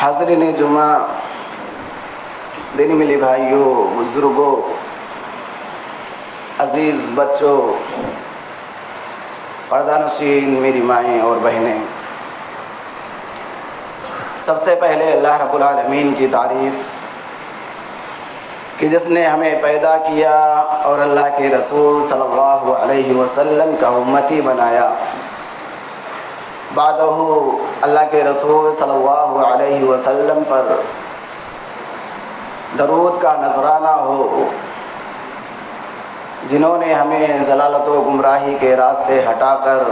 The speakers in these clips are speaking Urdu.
حاضرین جمعہ، دینی ملی بھائیوں، بزرگوں، عزیز بچوں، پردہ نشین میری مائیں اور بہنیں، سب سے پہلے اللہ رب العالمین کی تعریف کہ جس نے ہمیں پیدا کیا اور اللہ کے رسول صلی اللہ علیہ وسلم کا امتی بنایا۔ بعدہ اللہ کے رسول صلی اللہ علیہ وسلم پر درود کا نذرانہ ہو، جنہوں نے ہمیں ضلالت و گمراہی کے راستے ہٹا کر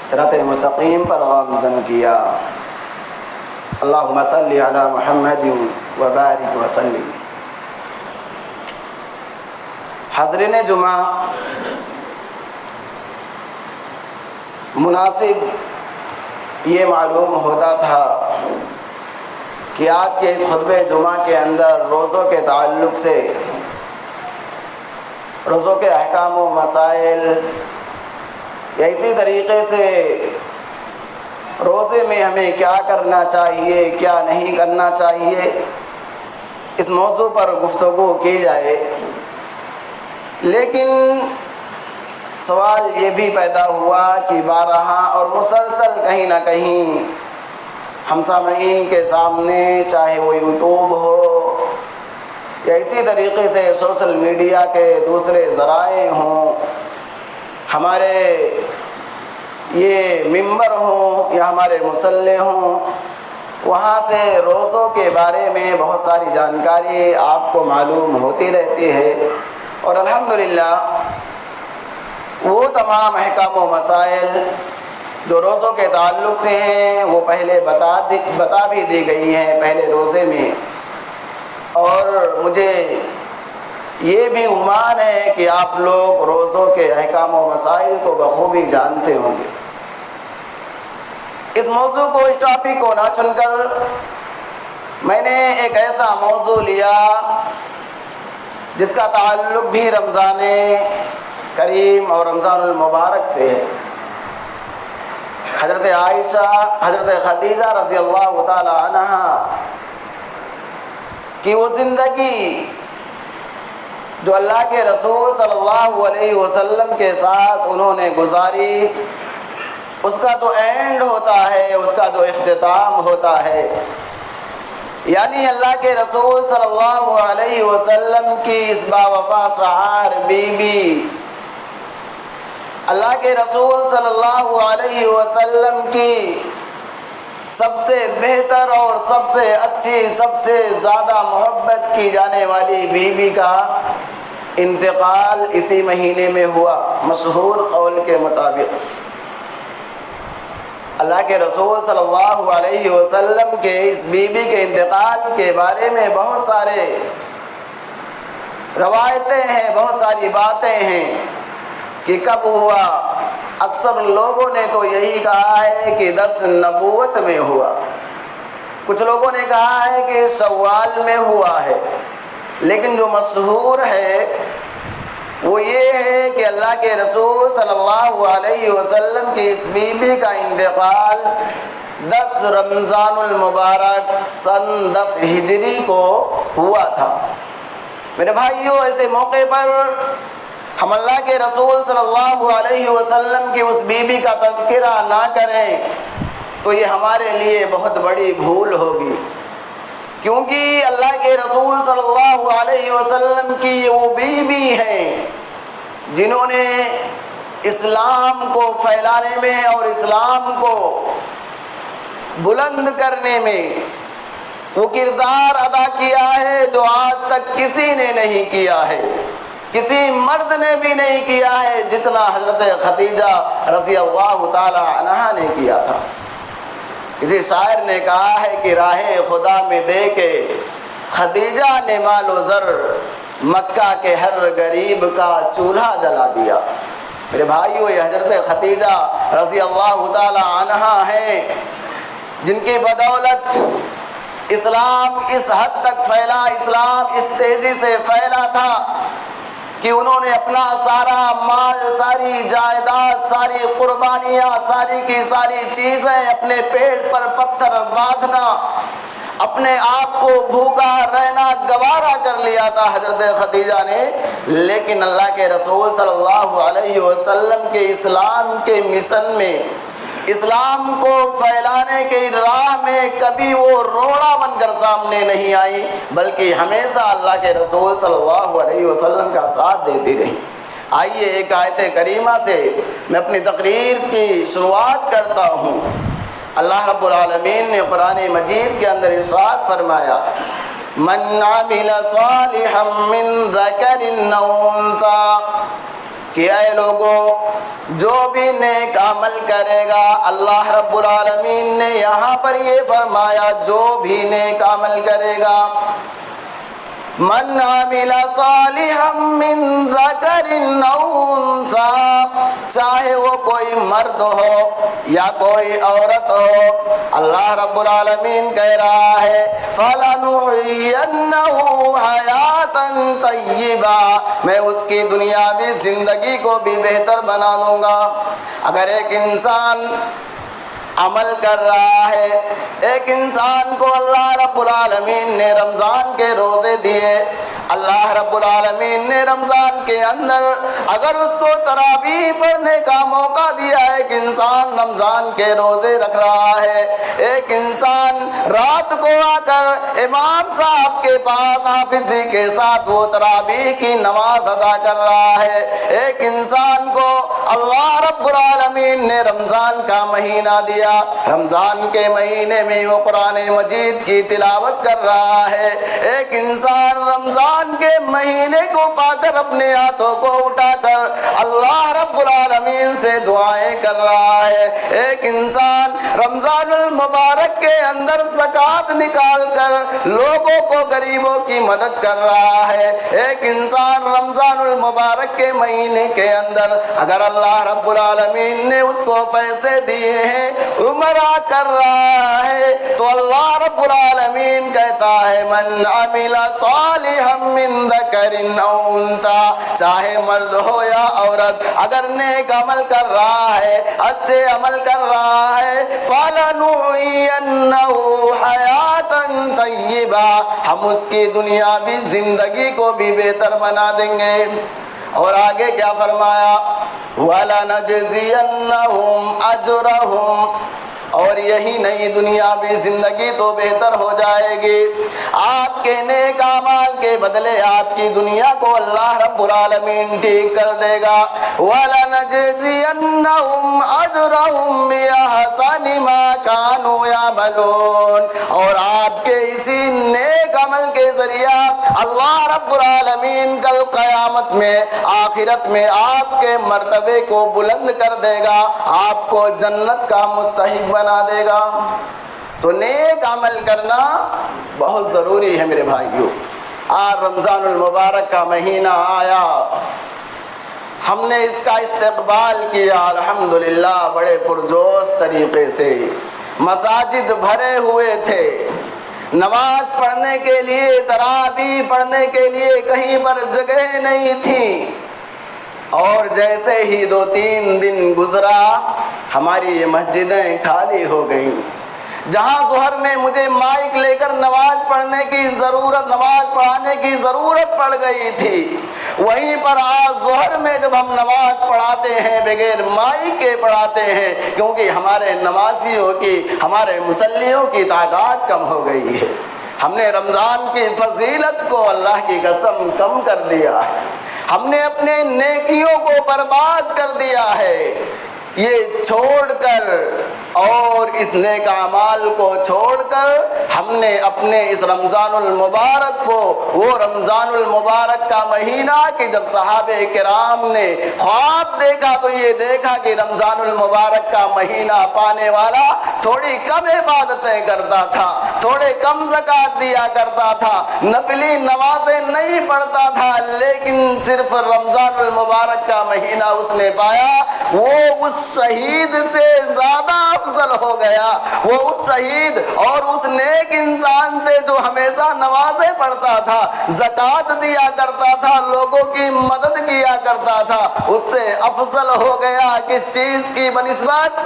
صراط مستقیم پر گامزن کیا۔ اللہم صلی علی محمد وبارک وسلم۔ حاضرین جمعہ، مناسب یہ معلوم ہوتا تھا کہ آپ کے اس خطبہ جمعہ کے اندر روزوں کے تعلق سے، روزوں کے احکام و مسائل، یا اسی طریقے سے روزے میں ہمیں کیا کرنا چاہیے، کیا نہیں کرنا چاہیے، اس موضوع پر گفتگو کی جائے۔ لیکن سوال یہ بھی پیدا ہوا کہ بارہا اور مسلسل کہیں نہ کہیں ہم سامعین کے سامنے، چاہے وہ یوٹیوب ہو یا اسی طریقے سے سوشل میڈیا کے دوسرے ذرائع ہوں، ہمارے یہ ممبر ہوں یا ہمارے مصلی ہوں، وہاں سے روزوں کے بارے میں بہت ساری جانکاری آپ کو معلوم ہوتی رہتی ہے، اور الحمدللہ وہ تمام احکام و مسائل جو روزوں کے تعلق سے ہیں وہ پہلے بتا بھی دی گئی ہیں پہلے روزے میں، اور مجھے یہ بھی گمان ہے کہ آپ لوگ روزوں کے احکام و مسائل کو بخوبی جانتے ہوں گے۔ اس موضوع کو، اس ٹاپک کو نہ چن کر میں نے ایک ایسا موضوع لیا جس کا تعلق بھی رمضان کریم اور رمضان المبارک سے ہے۔ حضرت عائشہ، حضرت خدیجہ رضی اللہ تعالی عنہا کی وہ زندگی جو اللہ کے رسول صلی اللہ علیہ وسلم کے ساتھ انہوں نے گزاری، اس کا جو اینڈ ہوتا ہے، اس کا جو اختتام ہوتا ہے، یعنی اللہ کے رسول صلی اللہ علیہ وسلم کی اس باوفا شعار بی بی، اللہ کے رسول صلی اللہ علیہ وسلم کی سب سے بہتر اور سب سے اچھی، سب سے زیادہ محبت کی جانے والی بیوی کا انتقال اسی مہینے میں ہوا، مشہور قول کے مطابق۔ اللہ کے رسول صلی اللہ علیہ وسلم کے اس بیوی کے انتقال کے بارے میں بہت سارے روایتیں ہیں، بہت ساری باتیں ہیں کہ کب ہوا۔ اکثر لوگوں نے تو یہی کہا ہے کہ 10 نبوت میں ہوا، کچھ لوگوں نے کہا ہے کہ شوال میں ہوا ہے، لیکن جو مشہور ہے وہ یہ ہے کہ اللہ کے رسول صلی اللہ علیہ وسلم کی اس بیوی کا انتقال 10 رمضان المبارک سن 10 ہجری کو ہوا تھا۔ میرے بھائیوں، ایسے موقع پر ہم اللہ کے رسول صلی اللہ علیہ وسلم کی اس بیوی کا تذکرہ نہ کریں تو یہ ہمارے لیے بہت بڑی بھول ہوگی، کیونکہ اللہ کے رسول صلی اللہ علیہ وسلم کی یہ وہ بیوی ہیں جنہوں نے اسلام کو پھیلانے میں اور اسلام کو بلند کرنے میں وہ کردار ادا کیا ہے جو آج تک کسی نے نہیں کیا ہے، کسی مرد نے بھی نہیں کیا ہے جتنا حضرت خدیجہ رضی اللہ تعالی عنہا نے کیا تھا۔ کسی شاعر نے کہا ہے کہ راہ خدا میں دے کے خدیجہ نے مال و زر، مکہ کے ہر غریب کا چولہا جلا دیا۔ میرے بھائیو، یہ حضرت خدیجہ رضی اللہ تعالی عنہا ہیں جن کی بدولت اسلام اس حد تک پھیلا، اسلام اس تیزی سے پھیلا تھا کہ انہوں نے اپنا سارا مال، ساری جائیداد، ساری قربانیاں، ساری کی ساری چیزیں، اپنے پیٹ پر پتھر باندھنا اپنے آپ کو بھوکا رہنا گوارا کر لیا تھا حضرت خدیجہ نے، لیکن اللہ کے رسول صلی اللہ علیہ وسلم کے اسلام کے مشن میں، اسلام کو پھیلانے کی راہ میں کبھی وہ روڑا بن کر سامنے نہیں آئی، بلکہ ہمیشہ اللہ کے رسول صلی اللہ علیہ وسلم کا ساتھ دیتی رہی۔ آئیے ایک آیت کریمہ سے میں اپنی تقریر کی شروعات کرتا ہوں۔ اللہ رب العالمین نے قرآن مجید کے اندر ارشاد فرمایا، من عمل صالحا من ذکر او انثی، کہ اے لوگوں جو بھی نیک عمل کرے گا، اللہ رب العالمین نے یہاں پر یہ فرمایا جو بھی نیک عمل کرے گا، من عمل صالحا من ذکر او انثی، چاہے وہ کوئی مرد ہو یا کوئی عورت ہو، اللہ رب العالمین کہہ رہا ہے فَلَنُحْيِيَنَّهُ حَيَاةً طَيِّبَةً، میں اس کی دنیاوی زندگی کو بھی بہتر بنا دوں گا۔ اگر ایک انسان عمل کر رہا ہے، ایک انسان کو اللہ رب العالمین نے رمضان کے روزے دیے، اللہ رب العالمین نے رمضان کے اندر اگر اس کو تراویح پڑھنے کا موقع دیا ہے، ایک انسان رمضان کے روزے رکھ رہا ہے، ایک انسان رات کو آ کر امام صاحب کے پاس حافظ جی کے ساتھ وہ تراویح کی نماز ادا کر رہا ہے، ایک انسان کو اللہ رب العالمین نے رمضان کا مہینہ دیا، رمضان کے مہینے میں وہ قرآن مجید کی تلاوت کر رہا ہے، ایک انسان رمضان کے مہینے کو پا کر اپنے ہاتھوں کو اٹھا کر اللہ رب العالمین سے دعائیں کر رہا ہے، ایک انسان رمضان المبارک کے اندر زکوٰۃ نکال کر لوگوں کو غریبوں کی مدد کر رہا ہے، ایک انسان رمضان المبارک کے مہینے کے اندر اگر اللہ رب العالمین نے اس کو پیسے دیے ہیں عمرہ کر رہا ہے، تو اللہ رب العالمین کہتا ہے من عمل صالحا من ذکر او انثی، چاہے مرد ہو یا عورت، اگر نیک عمل کر رہا ہے، اچھے عمل کر رہا ہے، فَلَنُحْيِيَنَّهُ حَيَاةً طَيِّبَةً، ہم اس کی دنیاوی زندگی کو بھی بہتر بنا دیں گے۔ اور آگے کیا فرمایا، وَلَنَجْزِيَنَّهُمْ أَجْرَهُمْ، اور یہی نئی دنیاوی زندگی تو بہتر ہو جائے گی، آپ کے نیک اعمال کے بدلے آپ کی دنیا کو اللہ رب العالمین ٹھیک کر دے گا۔ وَلَنَجْزِيَنَّهُمْ أَجْرَهُمْ بِأَحْسَنِ مَا كَانُوا يَعْمَلُونَ، اور آپ کے اسی نیک عمل کے ذریعہ اللہ رب العالمین کل قیامت میں، آخرت میں آپ کے مرتبے کو بلند کر دے گا، آپ کو جنت کا مستحق بنا دے گا۔ تو نیک عمل کرنا بہت ضروری ہے میرے بھائیوں۔ آج رمضان المبارک کا مہینہ آیا، ہم نے اس کا استقبال کیا الحمدللہ بڑے پرجوش طریقے سے، مساجد بھرے ہوئے تھے، نماز پڑھنے کے لیے، تراویح پڑھنے کے لیے کہیں پر جگہ نہیں تھی، اور جیسے ہی 2-3 دن گزرا ہماری یہ مسجدیں خالی ہو گئیں۔ جہاں ظہر میں مجھے مائک لے کر نماز پڑھانے کی ضرورت پڑ گئی تھی، وہیں پر آج ظہر میں جب ہم نماز پڑھاتے ہیں بغیر مائک کے پڑھاتے ہیں، کیونکہ ہمارے نمازیوں کی، ہمارے مصلیوں کی تعداد کم ہو گئی ہے۔ ہم نے رمضان کی فضیلت کو اللہ کی قسم کم کر دیا ہے، ہم نے اپنے نیکیوں کو برباد کر دیا ہے۔ یہ چھوڑ کر اور اس نیک اعمال کو چھوڑ کر ہم نے اپنے اس رمضان المبارک کو، وہ رمضان المبارک کا مہینہ کہ جب صحابہ کرام نے خواب دیکھا تو یہ دیکھا کہ رمضان المبارک کا مہینہ پانے والا تھوڑی کم عبادتیں کرتا تھا، تھوڑے کم زکوٰۃ دیا کرتا تھا، نفلی نمازیں نہیں پڑھتا تھا، لیکن صرف رمضان المبارک کا مہینہ اس نے پایا، وہ اس شہید سے زیادہ افضل ہو گیا، وہ اس شہید اور اس نیک انسان سے جو ہمیشہ نماز نمازیں پڑھتا تھا، زکوٰۃ دیا کرتا تھا، لوگوں کی مدد کیا کرتا تھا، اس سے افضل ہو گیا کس چیز کی بنسبت؟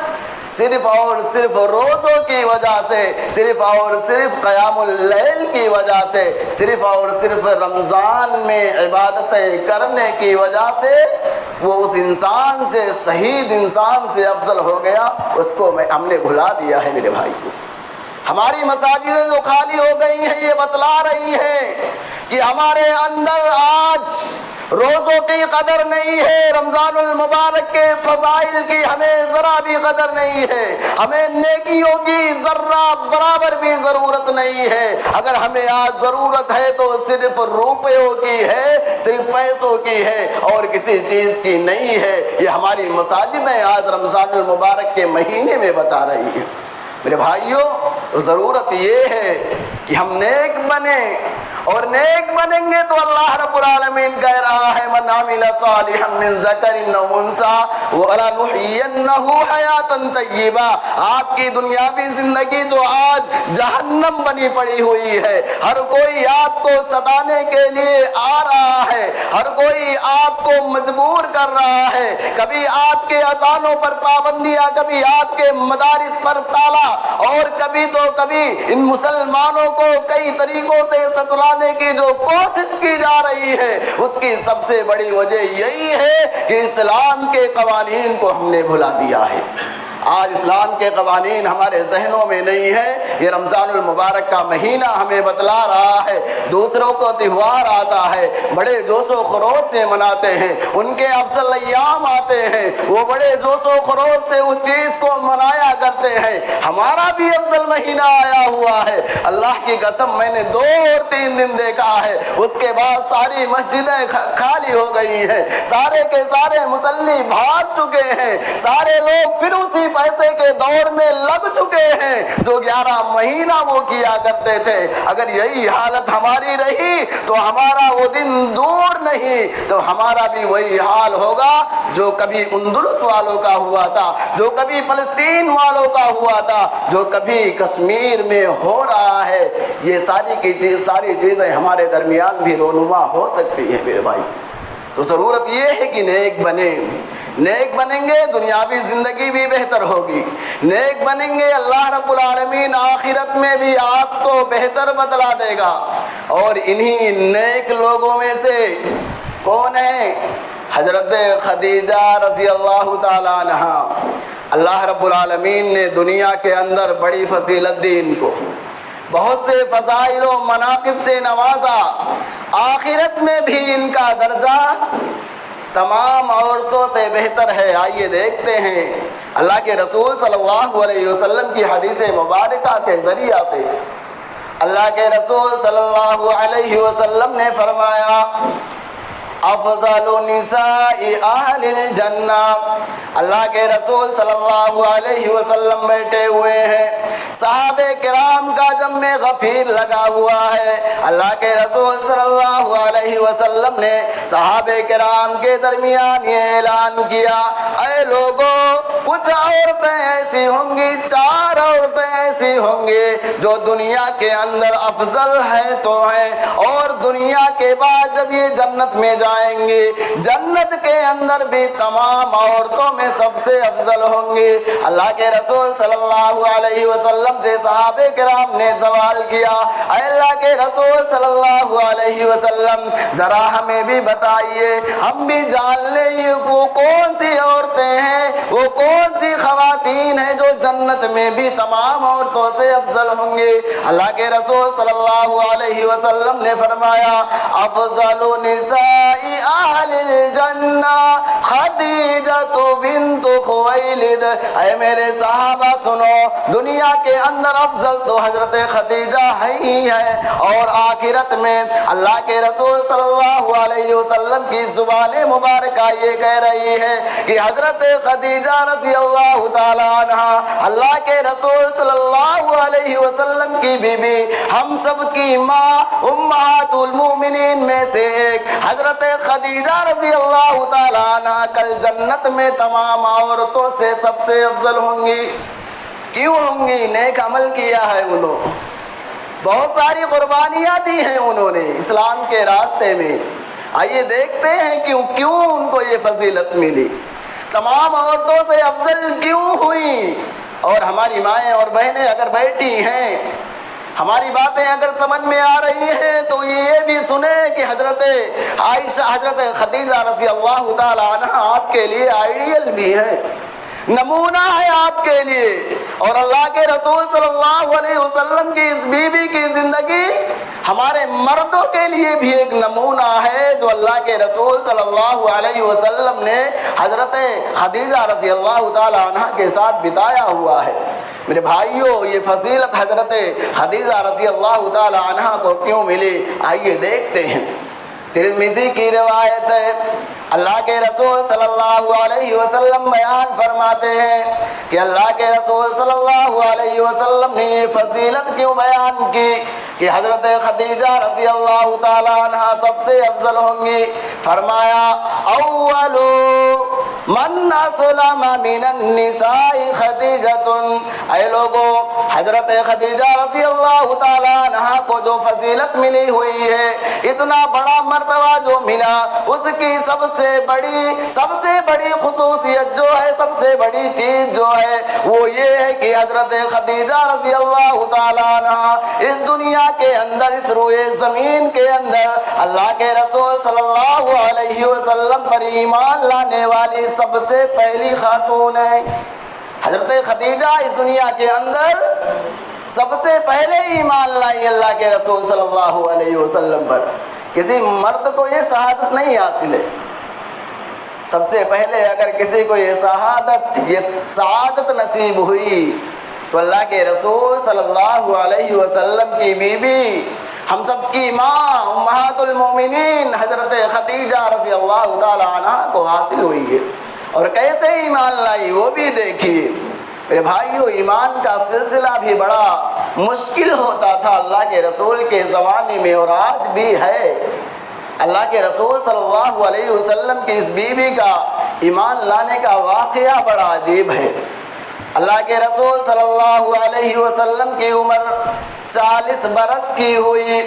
صرف اور صرف روزوں کی وجہ سے، صرف اور صرف قیام اللیل کی وجہ سے، صرف اور صرف رمضان میں عبادتیں کرنے کی وجہ سے وہ اس انسان سے، شہید انسان سے افضل ہو گیا۔ اس کو ہم نے بھلا دیا ہے میرے بھائی کو۔ ہماری مساجدیں جو خالی ہو گئی ہیں یہ بتلا رہی ہیں کہ ہمارے اندر آج روزوں کی قدر نہیں ہے، رمضان المبارک کے فضائل کی ہمیں ذرا بھی قدر نہیں ہے، ہمیں نیکیوں کی ذرہ برابر بھی ضرورت نہیں ہے۔ اگر ہمیں آج ضرورت ہے تو صرف روپیوں کی ہے، صرف پیسوں کی ہے اور کسی چیز کی نہیں ہے۔ یہ ہماری مساجدیں آج رمضان المبارک کے مہینے میں بتا رہی ہیں۔ میرے بھائیوں، ضرورت یہ ہے کہ ہم نیک بنیں، اور نیک بنیں گے تو اللہ رب العالمین کہہ رہا ہے من عمل صالحا من ذکر او انثی ولنحینہ حیاتا طیبہ۔ آپ کی دنیاوی زندگی جو آج جہنم بنی پڑی ہوئی ہے، ہر کوئی آپ کو ستانے کے لیے آ رہا ہے، ہر کوئی آپ کو مجبور کر رہا ہے، کبھی آپ کے اذانوں پر پابندیاں، کبھی آپ کے مدارس پر تالا، اور کبھی تو کبھی ان مسلمانوں کو کئی طریقوں سے ستلانے کی جو کوشش کی جا رہی ہے، اس کی سب سے بڑی وجہ یہی ہے کہ اسلام کے قوانین کو ہم نے بھلا دیا ہے۔ آج اسلام کے قوانین ہمارے ذہنوں میں نہیں ہے۔ یہ رمضان المبارک کا مہینہ ہمیں بتلا رہا ہے، دوسروں کو تہوار آتا ہے، بڑے جوش و خروش سے مناتے ہیں، ان کے افضل ایام آتے ہیں، وہ بڑے جوش و خروش سے اس چیز کو منایا کرتے ہیں۔ ہمارا بھی افضل مہینہ آیا ہوا ہے، اللہ کی قسم میں نے 2 اور 3 دن دیکھا ہے، اس کے بعد ساری مسجدیں خالی ہو گئی ہیں، سارے کے سارے مصلی بھاگ چکے ہیں، سارے لوگ پھر اسی پیسے کے دور میں لگ چکے ہیں جو 11 مہینہ وہ کیا کرتے تھے۔ اگر یہی حالت ہماری رہی تو ہمارا وہ دن دور نہیں، تو ہمارا بھی وہی حال ہوگا جو کبھی اندلس والوں کا ہوا تھا، جو کبھی فلسطین والوں کا ہوا تھا، جو کبھی کشمیر میں ہو رہا ہے۔ یہ ساری چیزیں ہمارے درمیان بھی رونما ہو سکتی ہیں میرے بھائی۔ تو ضرورت یہ ہے کہ نیک بنیں، نیک بنیں گے دنیاوی زندگی بھی بہتر ہوگی، نیک بنیں گے اللہ رب العالمین آخرت میں بھی آپ کو بہتر بدلا دے گا۔ اور انہی نیک لوگوں میں سے کون ہے؟ حضرت خدیجہ رضی اللہ تعالیٰ عنہا۔ اللہ رب العالمین نے دنیا کے اندر بڑی فضیلت دی ان کو، بہت سے فضائل و مناقب سے نوازا، آخرت میں بھی ان کا درجہ تمام عورتوں سے بہتر ہے۔ آئیے دیکھتے ہیں اللہ کے رسول صلی اللہ علیہ وسلم کی حدیث مبارکہ کے ذریعہ سے۔ اللہ کے رسول صلی اللہ علیہ وسلم نے فرمایا افضل نساء اہل الجنہ۔ اللہ کے رسول صلی اللہ علیہ وسلم بیٹھے ہوئے ہیں، صحابہ کرام کا جمع غفیر لگا ہوا ہے۔ اللہ کے رسول صلی اللہ علیہ وسلم نے صحابہ کرام کے درمیان یہ اعلان کیا، اے لوگو، کچھ عورتیں ایسی ہوں گی، 4 عورتیں ایسی ہوں گی جو دنیا کے اندر افضل ہیں تو ہیں، اور دنیا کے بعد جب یہ جنت میں جائیں گے، جنت کے اندر بھی تمام عورتوں میں سب سے افضل ہوں گے۔ اللہ کے رسول صلی اللہ علیہ وسلم سے صحابہ کرام نے سوال کیا، اے اللہ کے رسول صلی اللہ علیہ وسلم، ذرا ہمیں بھی بتائیے، ہم بھی جان لیں یہ وہ کون سی عورتیں ہیں، وہ کون سی خواتین ہیں جو جنت میں بھی تمام عورتوں سے افضل ہوں گے۔ اللہ کے رسول صلی اللہ علیہ وسلم نے فرمایا افضل نساء اہل الجنہ خدیجہ بنت خویلد۔ اے میرے صحابہ سنو، دنیا کے اندر افضل تو حضرت خدیجہ ہی ہے، اور آخرت میں اللہ کے رسول صلی اللہ علیہ وسلم کی زبان مبارکہ یہ کہہ رہی ہے کہ حضرت خدیجہ رضی اللہ تعالی عنہ اللہ کے رسول صلی اللہ علیہ وسلم کی بیوی، ہم سب کی ماں، امہات المومنین میں سے ایک حضرت خدیجہ رضی اللہ تعالی عنہ کل جنت میں تمام عورتوں سے سب سے افضل ہوں گی۔ کیوں ہوں گی؟ نیک عمل کیا ہے انہوں، بہت ساری قربانیاں دی ہیں انہوں نے اسلام کے راستے میں۔ آئیے دیکھتے ہیں کیوں ان کو یہ فضیلت ملی، تمام عورتوں سے افضل کیوں ہوئی۔ اور ہماری مائیں اور بہنیں اگر بیٹھی ہیں، ہماری باتیں اگر سمجھ میں آ رہی ہیں تو یہ بھی سنیں کہ حضرت عائشہ، حضرت خدیجہ رضی اللہ تعالی عنہ آپ کے لیے آئیڈیل بھی ہے، نمونہ ہے آپ کے لیے۔ اور اللہ کے رسول صلی اللہ علیہ وسلم کی اس بیوی کی زندگی ہمارے مردوں کے لیے بھی ایک نمونہ ہے، جو اللہ کے رسول صلی اللہ علیہ وسلم نے حضرت خدیجہ رضی اللہ تعالی عنہ کے ساتھ بتایا ہوا ہے۔ میرے بھائیوں، یہ فضیلت حضرت خدیجہ رضی اللہ تعالی عنہ کو کیوں ملی، آئیے دیکھتے ہیں۔ ترمذی کی روایت ہے، اللہ کے رسول صلی اللہ علیہ وسلم بیان فرماتے ہیں کہ اللہ کے رسول صلی اللہ علیہ وسلم نے یہ فضیلت کیوں بیان کی کہ حضرت خدیجہ رضی اللہ تعالی عنہ سب سے افضل ہوں گی۔ فرمایا اول من اسلم من النساء خدیجۃ، اے لوگوں، حضرت خدیجہ رضی اللہ تعالی عنہ کو جو فضیلت ملی ہوئی ہے، اتنا بڑا مرتبہ جو ملا، اس کی سب سے بڑی خصوصیت جو ہے، سب سے بڑی چیز جو ہے وہ یہ ہے کہ حضرت خدیجہ رضی اللہ تعالی عنہ اس دنیا کے اندر، اس روئے زمین کے اندر اللہ کے رسول صلی اللہ علیہ وسلم پر ایمان لانے والی سب سے پہلی خاتون ہے۔ حضرت خدیجہ اس دنیا کے اندر سب سے پہلے ایمان لائی اللہ کے رسول صلی اللہ علیہ وسلم پر۔ کسی مرد کو یہ شہادت نہیں حاصل ہے۔ سب سے پہلے اگر کسی کو یہ سعادت نصیب ہوئی تو اللہ کے رسول صلی اللہ علیہ وسلم کی بیوی، ہم سب کی ماں امہات المومنین حضرت خدیجہ رضی اللہ تعالی عنہ کو حاصل ہوئی ہے۔ اور کیسے ایمان لائی وہ بھی دیکھیے۔ میرے بھائیو، ایمان کا سلسلہ بھی بڑا مشکل ہوتا تھا اللہ کے رسول کے زمانے میں، اور آج بھی ہے۔ اللہ کے رسول صلی اللہ علیہ وسلم کی اس بیوی کا ایمان لانے کا واقعہ بڑا عجیب ہے۔ اللہ کے رسول صلی اللہ علیہ وسلم کی عمر 40 برس کی ہوئی۔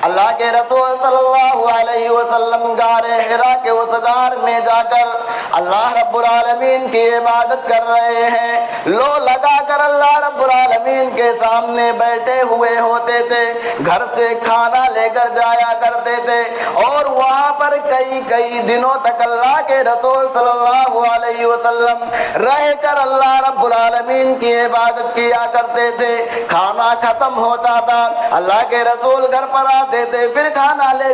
اللہ کے رسول صلی اللہ علیہ وسلم غار حرا کے اس غار میں جا کر اللہ رب العالمین کی عبادت کر رہے ہیں۔ لو لگا کر اللہ رب العالمین کے سامنے بیٹھے ہوئے ہوتے تھے، گھر سے کھانا لے کر جایا کرتے تھے، اور وہاں پر کئی دنوں تک اللہ کے رسول صلی اللہ علیہ وسلم رہ کر اللہ رب العالمین کی عبادت کیا کرتے تھے۔ کھانا ختم ہوتا تھا، اللہ کے رسول گھر پر آتے تھے، پھر کھانا لے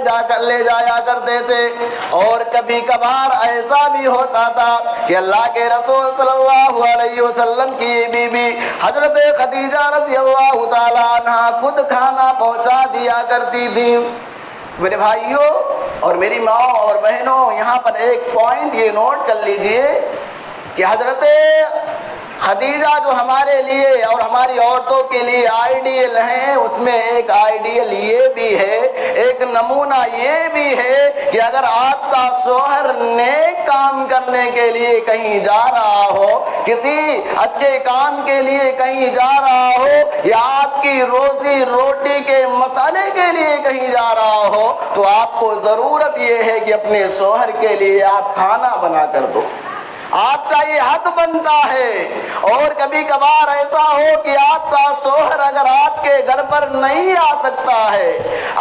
جایا کرتے تھے۔ اور کبھی کبھار ایسا بھی ہوتا تھا کہ اللہ کے رسول صلی اللہ علیہ وسلم کی بیوی حضرت خدیجہ رضی اللہ تعالی عنہ خود کھانا پہنچا دیا کرتی تھی۔ میرے بھائیوں اور میری ماں اور بہنوں، یہاں پر ایک پوائنٹ یہ نوٹ کر لیجئے کہ حضرت خدیجہ جو ہمارے لیے اور ہماری عورتوں کے لیے آئیڈیل ہیں، اس میں ایک آئیڈیل یہ بھی ہے، ایک نمونہ یہ بھی ہے کہ اگر آپ کا شوہر نیک کام کرنے کے لیے کہیں جا رہا ہو، کسی اچھے کام کے لیے کہیں جا رہا ہو، یا آپ کی روزی روٹی کے مسئلے کے لیے کہیں جا رہا ہو، تو آپ کو ضرورت یہ ہے کہ اپنے شوہر کے لیے آپ کھانا بنا کر دو۔ آپ کا یہ حق بنتا ہے۔ اور کبھی کبھار ایسا ہو کہ آپ کا شوہر اگر آپ کے گھر پر نہیں آ سکتا ہے،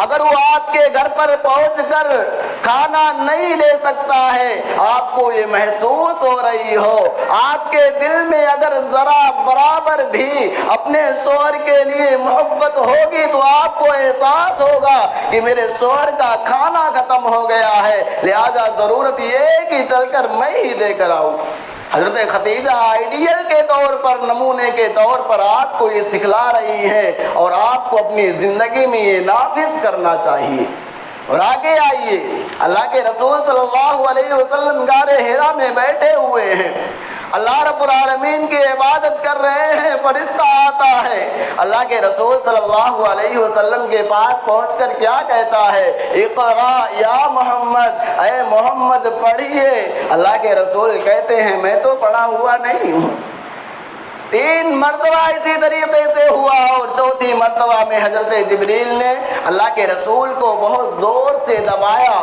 اگر وہ آپ کے گھر پر پہنچ کر کھانا نہیں لے سکتا ہے، آپ کو یہ محسوس ہو رہی ہو، آپ کے دل میں اگر ذرا برابر بھی اپنے شوہر کے لیے محبت ہوگی تو آپ کو احساس ہوگا کہ میرے شوہر کا کھانا ختم ہو گیا ہے، لہذا ضرورت یہ ہے کہ چل کر میں ہی دے کر آؤں۔ حضرت خدیجہ آئیڈیل کے طور پر، نمونے کے طور پر آپ کو یہ سکھلا رہی ہے، اور آپ کو اپنی زندگی میں یہ نافذ کرنا چاہیے۔ اور آگے آئیے، اللہ کے رسول صلی اللہ علیہ وسلم غار حرا میں بیٹھے ہوئے ہیں، اللہ رب العالمین کی عبادت کر رہے ہیں، فرشتہ آتا ہے، اللہ کے رسول صلی اللہ علیہ وسلم کے پاس پہنچ کر کیا کہتا ہے؟ اقرا یا محمد، اے محمد پڑھیے۔ اللہ کے رسول کہتے ہیں میں تو پڑھا ہوا نہیں ہوں۔ 3 مرتبہ اسی طریقے سے ہوا، اور چوتھی مرتبہ میں حضرت جبریل نے اللہ کے رسول کو بہت زور سے دبایا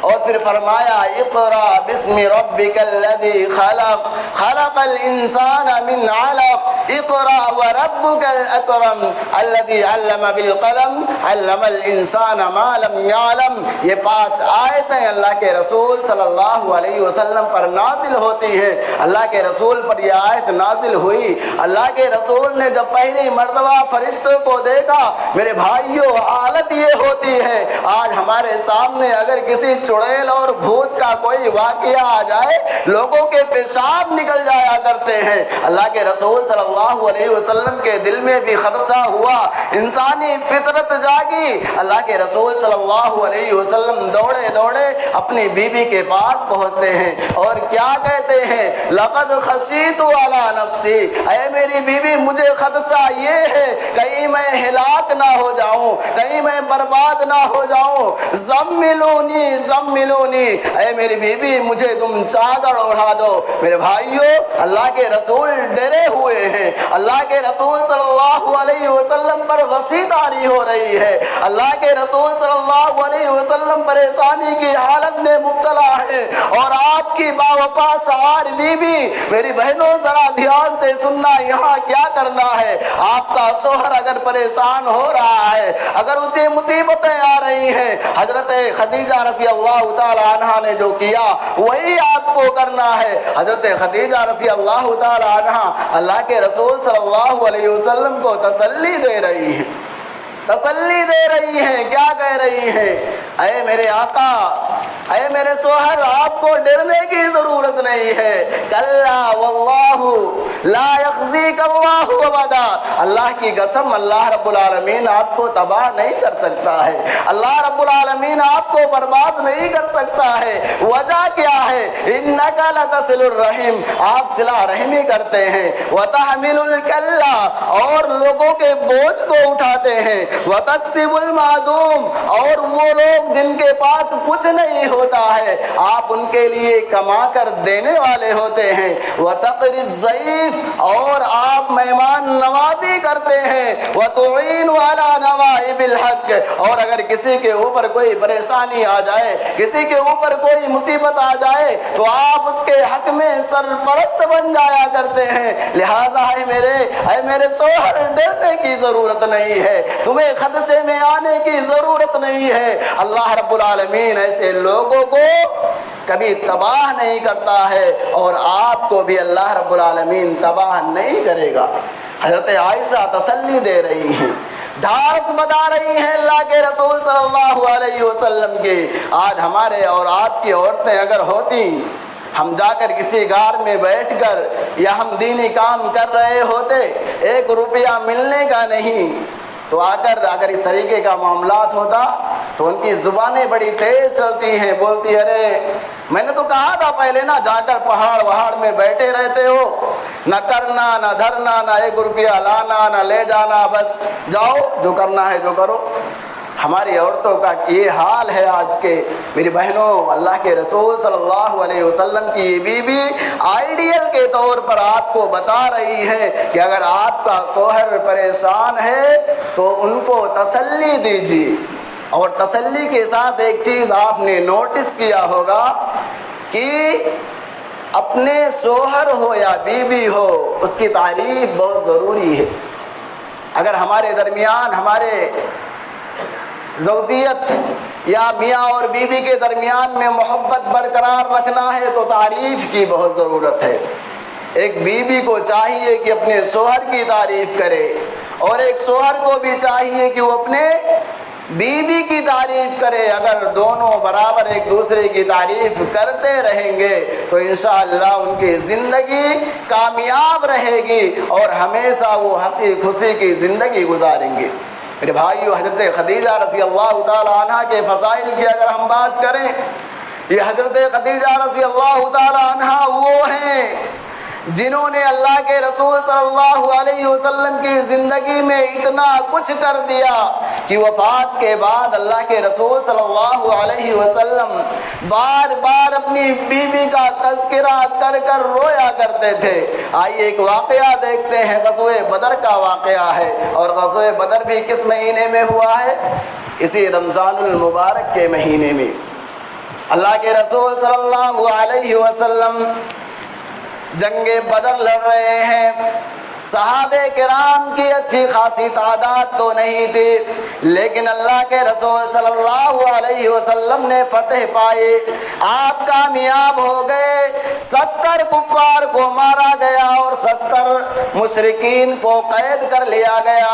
اور پھر فرمایا اقرا بسم ربک الذی خلق خلق الانسان من علق اقرا وربک الاکرم الذی علم بالقلم علم الانسان ما لم يعلم۔ یہ 5 آیتیں اللہ کے رسول صلی اللہ علیہ وسلم پر نازل ہوتی ہیں۔ اللہ کے رسول پر یہ آیت نازل ہوئی۔ اللہ کے رسول نے جب پہلی مرتبہ فرشتوں کو دیکھا، میرے بھائیوں حالت یہ ہوتی ہے، آج ہمارے سامنے اگر کسی چڑیل اور بھوت کا کوئی واقعہ آ جائے، لوگوں کے پیشاب نکل جایا کرتے ہیں۔ اللہ کے رسول صلی اللہ علیہ وسلم کے دل میں بھی خدشہ ہوا، انسانی فطرت جاگی۔ اللہ کے رسول صلی اللہ علیہ وسلم دوڑے دوڑے اپنی بیوی کے پاس پہنچتے ہیں اور کیا کہتے ہیں، لقد خشیت علی نفسی، اے میری بیوی مجھے خدشہ یہ ہے کہیں میں ہلاک نہ ہو جاؤں، کہیں میں برباد نہ ہو جاؤں، زملونی زملونی، اے میری بیوی مجھے تم چادر اڑا دو۔ میرے بھائیوں اللہ کے رسول ڈرے ہوئے ہیں، اللہ کے رسول صلی اللہ علیہ وسلم پر غصی طاری ہو رہی ہے، اللہ کے رسول صلی اللہ علیہ وسلم پریشانی کی حالت میں مبتلا ہے، اور آپ کی باوفا شعار بیوی، میری بہنوں ذرا دھیان سے سننا، یہاں کیا کرنا ہے۔ آپ کا شوہر اگر پریشان ہو رہا ہے، اگر اسے مصیبتیں آ رہی ہیں، حضرت خدیجہ رضی اللہ تعالی عنہا نے جو کیا وہی آپ کو کرنا ہے۔ حضرت خدیجہ رضی اللہ تعالی عنہا اللہ کے رسول صلی اللہ علیہ وسلم کو تسلی دے رہی ہیں، تسلی دے رہی ہیں، کیا کہہ رہی ہیں، اے میرے آقا، اے میرے شوہر، آپ کو ڈرنے کی ضرورت نہیں ہے، کلا واللہ لا یخزیک اللہ ابدا، اللہ کی قسم اللہ رب العالمین آپ کو تباہ نہیں کر سکتا ہے، اللہ رب العالمین آپ کو برباد نہیں کر سکتا ہے۔ وجہ کیا ہے، انک لتصل الرحم، آپ صلہ رحمی کرتے ہیں، وتحمل الکلا، اور لوگوں کے بوجھ کو اٹھاتے ہیں، وتکسب المعدوم، اور وہ لوگ جن کے پاس کچھ نہیں ہوتا ہے آپ ان کے لیے کما کر دینے والے ہوتے ہیں، وتقری الضیف، اور آپ مہمان نوازی کرتے ہیں، وتعین علی نوائب الحق، اور اگر کسی کے اوپر کوئی پریشانی آ جائے، کسی کے اوپر کوئی مصیبت آ جائے تو آپ اس کے حق میں سرپرست بن جایا کرتے ہیں۔ لہٰذا اے میرے شوہر، ڈرنے کی ضرورت نہیں ہے، تمہیں خدشے میں آنے کی ضرورت نہیں ہے، اللہ رب العالمین ایسے لوگوں کو کبھی تباہ نہیں کرتا ہے، اور آپ کو بھی اللہ رب العالمین تباہ نہیں کرے گا۔ حضرت عائشہ تسلی دے رہی ہیں، دھارس بتا رہی ہیں اللہ کے رسول صلی اللہ علیہ وسلم کے۔ آج ہمارے اور آپ کی عورتیں اگر ہوتی، ہم جا کر کسی غار میں بیٹھ کر یا ہم دینی کام کر رہے ہوتے، 1 روپیہ ملنے کا نہیں، تو آ کر اگر اس طریقے کا معاملات ہوتا تو ان کی زبانیں بڑی تیز چلتی ہیں، بولتی ارے میں نے تو کہا تھا پہلے نا، جا کر پہاڑ وہاڑ میں بیٹھے رہتے ہو، نہ کرنا نہ دھرنا، نہ 1 روپیہ لانا نہ لے جانا، بس جاؤ جو کرنا ہے جو کرو۔ ہماری عورتوں کا یہ حال ہے آج کے۔ میری بہنوں، اللہ کے رسول صلی اللہ علیہ وسلم کی یہ بیوی آئیڈیل کے طور پر آپ کو بتا رہی ہے کہ اگر آپ کا شوہر پریشان ہے تو ان کو تسلی دیجیے، اور تسلی کے ساتھ ایک چیز آپ نے نوٹس کیا ہوگا کہ اپنے شوہر ہو یا بیوی ہو، اس کی تعریف بہت ضروری ہے۔ اگر ہمارے درمیان ہمارے زوجیت یا میاں اور بیوی کے درمیان میں محبت برقرار رکھنا ہے تو تعریف کی بہت ضرورت ہے۔ ایک بیوی کو چاہیے کہ اپنے شوہر کی تعریف کرے، اور ایک شوہر کو بھی چاہیے کہ وہ اپنے بیوی کی تعریف کرے۔ اگر دونوں برابر ایک دوسرے کی تعریف کرتے رہیں گے تو انشاءاللہ ان کی زندگی کامیاب رہے گی، اور ہمیشہ وہ ہنسی خوشی کی زندگی گزاریں گے۔ میرے بھائیو، حضرت خدیجہ رضی اللہ تعالی عنہ کے فضائل کی اگر ہم بات کریں، یہ حضرت خدیجہ رضی اللہ تعالی عنہ وہ ہیں جنہوں نے اللہ کے رسول صلی اللہ علیہ وسلم کی زندگی میں اتنا کچھ کر دیا کہ وفات کے بعد اللہ کے رسول صلی اللہ علیہ وسلم بار بار اپنی بیوی کا تذکرہ کر کر رویا کرتے تھے۔ آئیے ایک واقعہ دیکھتے ہیں، غزوہ بدر کا واقعہ ہے، اور غزوہ بدر بھی کس مہینے میں ہوا ہے؟ اسی رمضان المبارک کے مہینے میں۔ اللہ کے رسول صلی اللہ علیہ وسلم جنگ بدر لڑ رہے ہیں۔ صحابہ کرام کی اچھی خاصی تعداد تو نہیں تھی، لیکن اللہ کے رسول صلی اللہ علیہ وسلم نے فتح پائی، آپ کامیاب ہو گئے۔ 70 کفار کو مارا گیا اور 70 مشرکین کو قید کر لیا گیا۔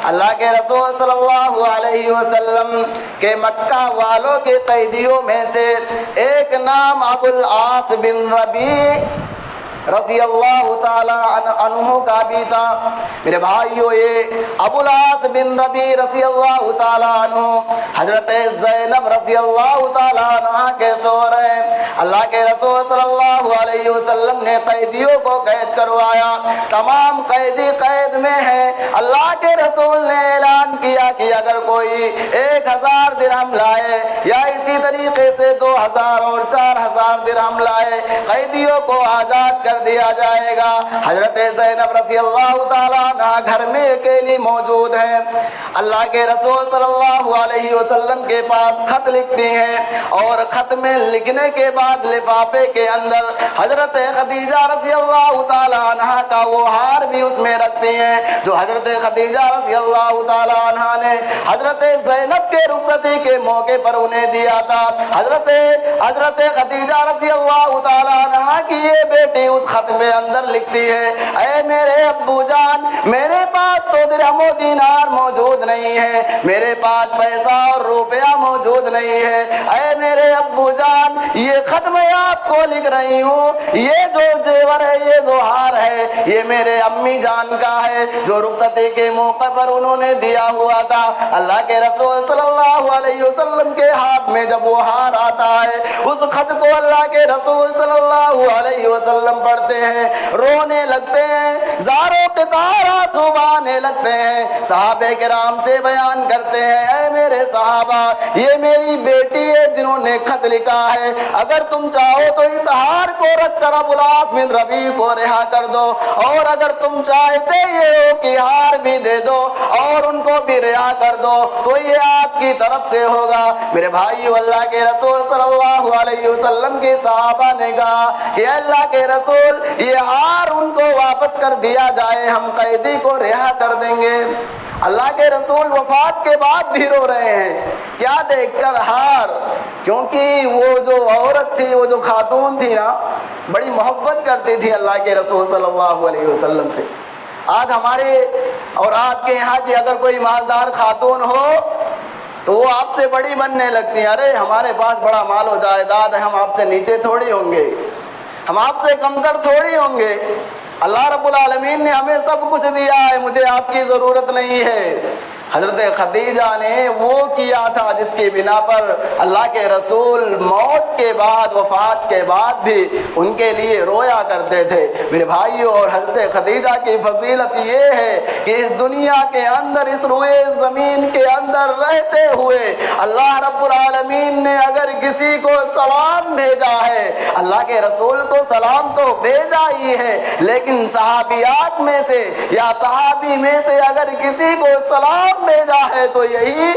اللہ کے رسول صلی اللہ علیہ وسلم کے مکہ والوں کے قیدیوں میں سے ایک نام ابو العاص بن ربیع رضی اللہ تعالی عنہ کا بھی تھا۔ میرے بھائیو، یہ ابو العاص بن ربیع رضی اللہ تعالی عنہ حضرت زینب رضی اللہ تعالی عنہ کے شوہر ہیں۔ اللہ کے رسول صلی اللہ علیہ وسلم نے قیدیوں کو قید کروایا، تمام قیدی قید میں ہیں۔ اللہ کے رسول نے اعلان کیا کہ اگر کوئی 1000 درہم لائے یا اسی طریقے سے 2000 اور 4000 درہم لائے، قیدیوں کو آزاد کر دیا جائے گا۔ حضرت زینب رضی اللہ تعالیٰ عنہ گھر میں اکیلی موجود ہیں۔ اللہ کے رسول صلی اللہ علیہ وسلم کے پاس خط لکھتی ہیں، اور خط میں لکھنے کے بعد لفافے کے اندر حضرت خدیجہ رضی اللہ تعالیٰ عنہ کا وہ ہار بھی اس میں رکھتی ہیں جو حضرت خدیجہ رضی اللہ تعالیٰ عنہ نے حضرت زینب کے رخصتی کے موقع پر انہیں دیا تھا۔ حضرت خدیجہ رضی اللہ تعالیٰ عنہ کی یہ بیٹی اس خط میں اندر لکھتی ہے، اے میرے ابو جان، میرے پاس تو درہم و دینار موجود نہیں ہے، میرے پاس پیسہ اور روپیہ موجود نہیں ہے، اے میرے ابو جان، یہ خط میں آپ کو لکھ رہی ہوں، یہ جو زیور ہے، یہ جو ہار ہے، یہ میرے امی جان کا ہے جو رخصتی کے موقع پر انہوں نے دیا ہوا تھا۔ اللہ کے رسول صلی اللہ علیہ وسلم کے ہاتھ میں جب وہ ہار آتا ہے، اس خط کو اللہ کے رسول صلی اللہ علیہ وسلم پڑھتے ہیں، رونے لگتے ہیں، زاروں قطار آنسو بہانے لگتے ہیں۔ صحابہ کرام سے بیان کرتے ہیں، اے میرے صحابہ، یہ میری بیٹی ہے جنہوں نے خط لکھا ہے، اگر تم چاہو تو اس ہار کو رکھ کر ابو العاص بن ربیع کو رہا کر دو، اور اگر تم چاہتے یہ ہو کہ ہار بھی دے دو اور ان کو بھی رہا کر دو تو یہ آپ کی طرف سے ہوگا۔ میرے بھائیو، اللہ کے رسول صلی اللہ علیہ وسلم کے صحابہ نے کہا کہ اللہ کے رسول، یہ ہار ان کو واپس کر دیا جائے، ہم قیدی کو رہا کر دیں گے۔ اللہ کے رسول وفات کے بعد بھی رو رہے ہیں، کیا دیکھ کر؟ ہار، کیونکہ وہ جو عورت تھی، وہ جو خاتون تھی نا، بڑی محبت کرتی تھی اللہ کے رسول صلی اللہ علیہ وسلم سے۔ آج ہمارے اور آپ کے یہاں کی اگر کوئی مالدار خاتون ہو تو وہ آپ سے بڑی بننے لگتی ہیں، ارے ہمارے پاس بڑا مال و جائیداد ہے، ہم آپ سے نیچے تھوڑی ہوں گے، ہم آپ سے کمتر تھوڑی ہوں گے، اللہ رب العالمین نے ہمیں سب کچھ دیا ہے، مجھے آپ کی ضرورت نہیں ہے۔ حضرت خدیجہ نے وہ کیا تھا جس کی بنا پر اللہ کے رسول موت کے بعد، وفات کے بعد بھی ان کے لیے رویا کرتے تھے۔ میرے بھائیوں، اور حضرت خدیجہ کی فضیلت یہ ہے کہ اس دنیا کے اندر، اس روئے زمین کے اندر رہتے ہوئے اللہ رب العالمین نے اگر کسی کو سلام بھیجا ہے، اللہ کے رسول کو سلام تو بھیجا ہی ہے، لیکن صحابیات میں سے یا صحابی میں سے اگر کسی کو سلام بھیجا ہے تو یہی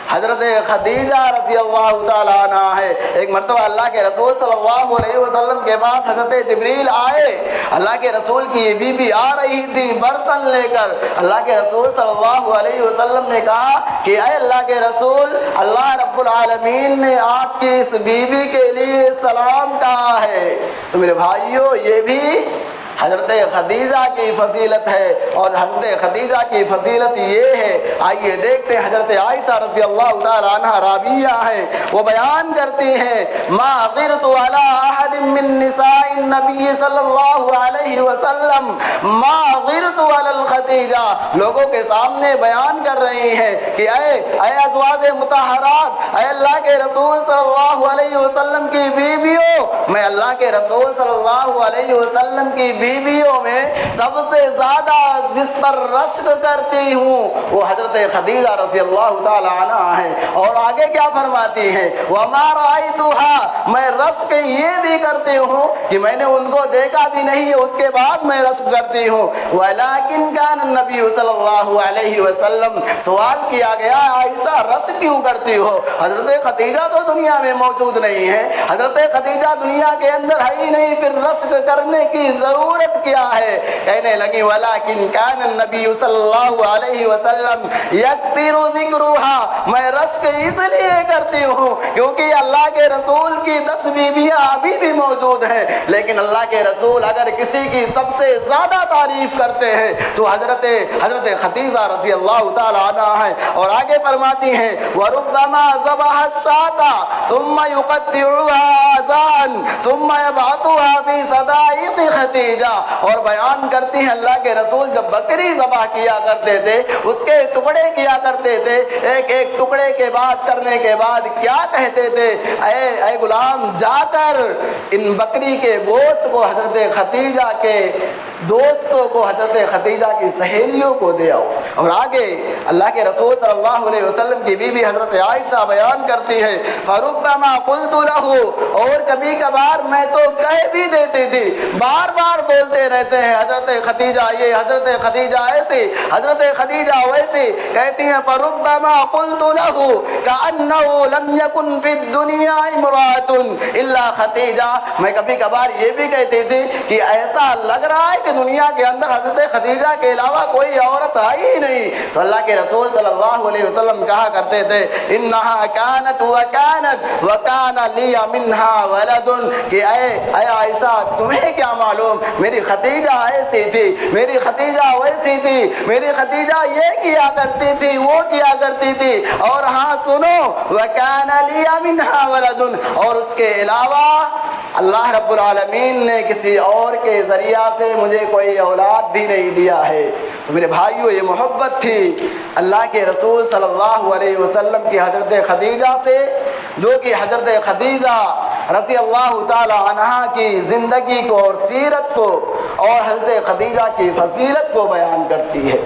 حضرت خدیجہ رضی اللہ تعالیٰ عنہ ہے۔ ایک مرتبہ اللہ کے رسول صلی اللہ علیہ وسلم کے پاس حضرت جبریل آئے، اللہ کے رسول کی یہ بیوی آ رہی تھی برتن لے کر۔ اللہ کے رسول صلی اللہ علیہ وسلم نے کہا کہ اے اللہ کے رسول، اللہ رب العالمین نے آپ کی اس بیوی کے لیے سلام کہا ہے۔ تو میرے بھائیوں، یہ بھی حضرت خدیجہ کی فضیلت ہے، اور حضرت خدیجہ کی فضیلت یہ ہے، آئیے دیکھتے ہیں حضرت عائشہ رضی اللہ تعالی عنہ راویہ ہیں، وہ بیان کرتی ہیں، ما غرت علی احد من نساء النبی صلی اللہ علیہ وسلم ما غرت علی الخدیجہ، لوگوں کے سامنے بیان کر رہی ہیں کہ اے ازواج مطہرات، اے اللہ کے رسول صلی اللہ علیہ وسلم کی بیویوں، میں اللہ کے رسول صلی اللہ علیہ وسلم کی بیویوں میں سب سے زیادہ جس پر رشک کرتی ہوں وہ حضرت خدیجہ رضی اللہ تعالی عنہا ہے۔ اور آگے کیا فرماتی ہیں؟ وَمَا رَأَيْتُهَا، میں رشک یہ بھی کرتی ہوں کہ میں نے ان کو دیکھا بھی نہیں ہے، اس کے بعد میں رشک کرتی ہوں۔ وَلَكِنْ كَانَ النَّبِيُّ صلی اللہ علیہ وسلم، سوال کیا گیا عائشہ رشک کیوں کرتی ہو؟ حضرت خدیجہ تو دنیا میں موجود نہیں ہے، حضرت خدیجہ دنیا کے اندر ہے ہی نہیں، پھر رشک کرنے کی ضرورت کیا ہے؟ کہنے لگی وَلَكِنْ كَانَ النَّبِيُّ صلی اللہ علیہ وسلم يَكْثِرُ ذِكْرُهَا، میں رشک اس لیے کرتی ہوں کیونکہ اللہ کے رسول کی 10 بیویاں ابھی بھی موجود ہیں، لیکن اللہ کے رسول اگر کسی کی سب سے زیادہ تعریف کرتے ہیں تو حضرت خدیجہ رضی اللہ تعالی عنہا ہے۔ اور آگے فرماتی ہیں وَرُبَّمَا ذَبَحَ الشَّاةَ ثُمَّ يُقَطِّعُهَا آذَانٍ ثُمَّ يَبْعَثُهَا فِي صَدَائِقِ خَدِیجہ، اور بیان کرتی ہیں اللہ کے رسول جب بکری ذبح کیا کرتے تھے اس کے ٹکڑے کیا کرتے تھے، ایک ایک ٹکڑے کے بعد کرنے کے بعد کیا کہتے تھے؟ اے غلام جا کر ان بکری کے گوشت کو حضرت خدیجہ کے دوستوں کو، حضرت خدیجہ کی سہیلیوں کو دے آؤ۔ اور آگے اللہ کے رسول صلی اللہ علیہ وسلم کی بیوی حضرت عائشہ بیان کرتی ہے فَرُبَّمَا قُلْتُ لَهُ، اور کبھی کبھار میں تو کہہ بھی دیتی تھی، بار بار بولتے رہتے ہیں حضرت خدیجہ یہ، حضرت خدیجہ ایسی، حضرت خدیجہ ویسی، کہتی ہیں فَرُبَّمَا قُلْتُ لَهُ كَأَنَّهُ لَمْ يَكُنْ فِي الدُّنْيَا امْرَأَةٌ إِلَّا خَدِیجہ، میں کبھی کبھار یہ بھی کہتی تھی کہ ایسا لگ رہا ہے کہ دنیا کے اندر حضرت خدیجہ کے علاوہ کوئی عورت آئی ہی نہیں۔ تو اللہ کے رسول صلی اللہ علیہ وسلم کہا کرتے تھے انہا کانت وکان لی منہا ولد، کہ اے عائشہ تمہیں کیا معلوم، میری خدیجہ ایسی تھی، میری خدیجہ ویسی تھی، میری خدیجہ یہ کیا کرتی تھی وہ کیا کرتی تھی، اور ہاں سنو وکان لی منہا ولد، اور اس کے علاوہ اللہ رب العالمین نے کسی اور کے ذریعہ سے مجھے کوئی اولاد بھی نہیں دیا ہے۔ تو میرے بھائیو یہ محبت تھی اللہ کے رسول صلی اللہ علیہ وسلم کی حضرت خدیجہ سے، جو کہ حضرت خدیجہ رضی اللہ تعالی عنہا کی زندگی کو اور سیرت کو اور حضرت خدیجہ کی فضیلت کو بیان کرتی ہے۔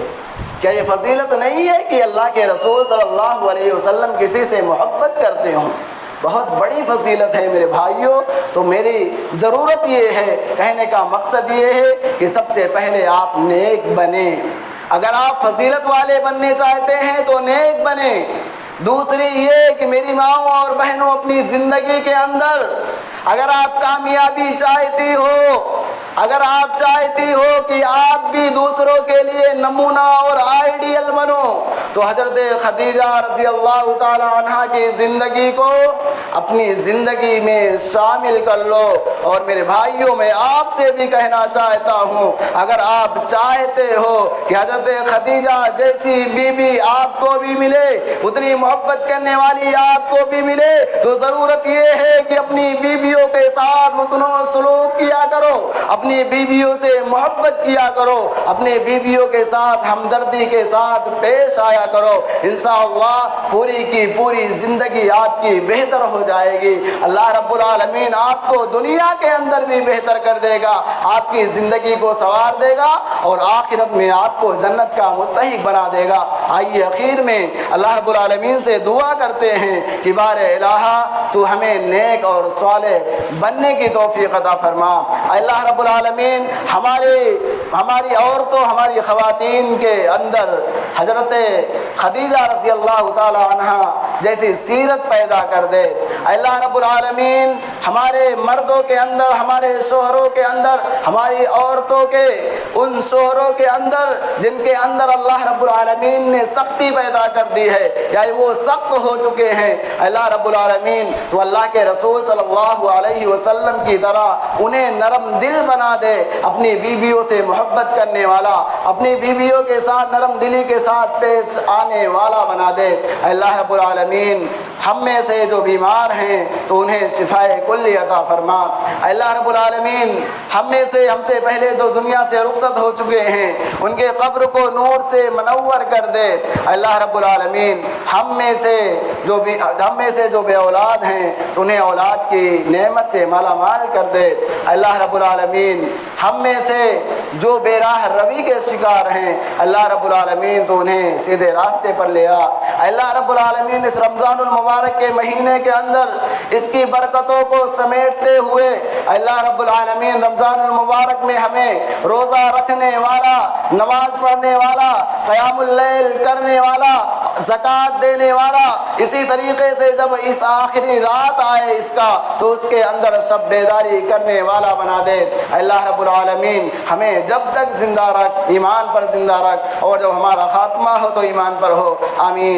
کیا یہ فضیلت نہیں ہے کہ اللہ کے رسول صلی اللہ علیہ وسلم کسی سے محبت کرتے ہوں؟ بہت بڑی فضیلت ہے میرے بھائیوں۔ تو میری ضرورت یہ ہے، کہنے کا مقصد یہ ہے کہ سب سے پہلے آپ نیک بنیں۔ اگر آپ فضیلت والے بننے چاہتے ہیں تو نیک بنیں۔ دوسری یہ کہ میری ماؤں اور بہنوں اپنی زندگی کے اندر اگر آپ کامیابی چاہتی ہو، اگر آپ چاہتی ہو کہ آپ بھی دوسروں کے لیے نمونہ اور آئیڈیل بنو، تو حضرت خدیجہ رضی اللہ تعالی عنہا کی زندگی کو اپنی زندگی میں شامل کر لو۔ اور میرے بھائیوں میں آپ سے بھی کہنا چاہتا ہوں، اگر آپ چاہتے ہو کہ حضرت خدیجہ جیسی بیوی آپ کو بھی ملے، اتنی محبت کرنے والی آپ کو بھی ملے، تو ضرورت یہ ہے کہ اپنی بیویوں کے ساتھ حسن و سلوک کیا کرو، اپنی بیویوں سے محبت کیا کرو، اپنی بیویوں کے ساتھ ہمدردی کے ساتھ پیش آیا کرو۔ انشاءاللہ پوری کی پوری زندگی آپ کی بہتر ہو جائے گی۔ اللہ رب العالمین آپ کو دنیا کے اندر بھی بہتر کر دے گا، آپ کی زندگی کو سنوار دے گا، اور آخرت میں آپ کو جنت کا مستحق بنا دے گا۔ آئیے اخیر میں اللہ رب العالمین سے دعا کرتے ہیں کہ بار الہ تو ہمیں نیک اور صالح بننے کی توفیق عطا فرما۔ اللہ رب العالمین ہماری عورتوں، ہماری خواتین کے اندر حضرت خدیجہ رضی اللہ تعالی عنہا جیسی سیرت پیدا کر دے۔ اللہ رب العالمین ہمارے مردوں کے اندر، ہمارے شوہروں کے اندر، ہماری عورتوں کے ان شوہروں کے اندر جن کے اندر اللہ رب العالمین نے سختی پیدا کر دی ہے، یا وہ سخت ہو چکے ہیں، اللہ رب العالمین تو اللہ کے رسول صلی اللہ علیہ وسلم کی طرح انہیں نرم دل بنا دے، اپنی بیویوں سے محبت کرنے والا، اپنی بیویوں کے ساتھ نرم دلی کے ساتھ پیش آنے والا بنا دے۔ اللہ رب العالمین ہم میں سے جو بیمار ہیں تو انہیں شفائے کلی عطا فرما۔ اللہ رب العالمین ہم میں سے ہم سے پہلے جو دنیا سے رخصت ہو چکے ہیں ان کے قبر کو نور سے منور کر دے۔ اللہ رب العالمین ہم میں سے جو بے اولاد ہیں تو انہیں اولاد کی نعمت سے مالا مال کر دے۔ اللہ رب العالمین ہم میں سے جو بے راہ روی کے شکار ہیں اللہ رب العالمین تو انہیں سیدھے راستے پر لے آ۔ اللہ رب العالمین اس رمضان المبارک کے مہینے کے اندر اس کی برکتوں کو سمیٹتے ہوئے اللہ رب العالمین رمضان المبارک میں ہمیں روزہ رکھنے والا، نماز پڑھنے والا، قیام اللیل کرنے والا، زکوٰۃ دینے والا، اسی طریقے سے جب اس آخری رات آئے اس کا تو اس کے اندر سب بیداری کرنے والا بنا دے۔ اللہ رب العالمین ہمیں جب تک زندہ رکھ، ایمان پر زندہ رکھ، اور جب ہمارا خاتمہ ہو تو ایمان پر ہو۔ آمین۔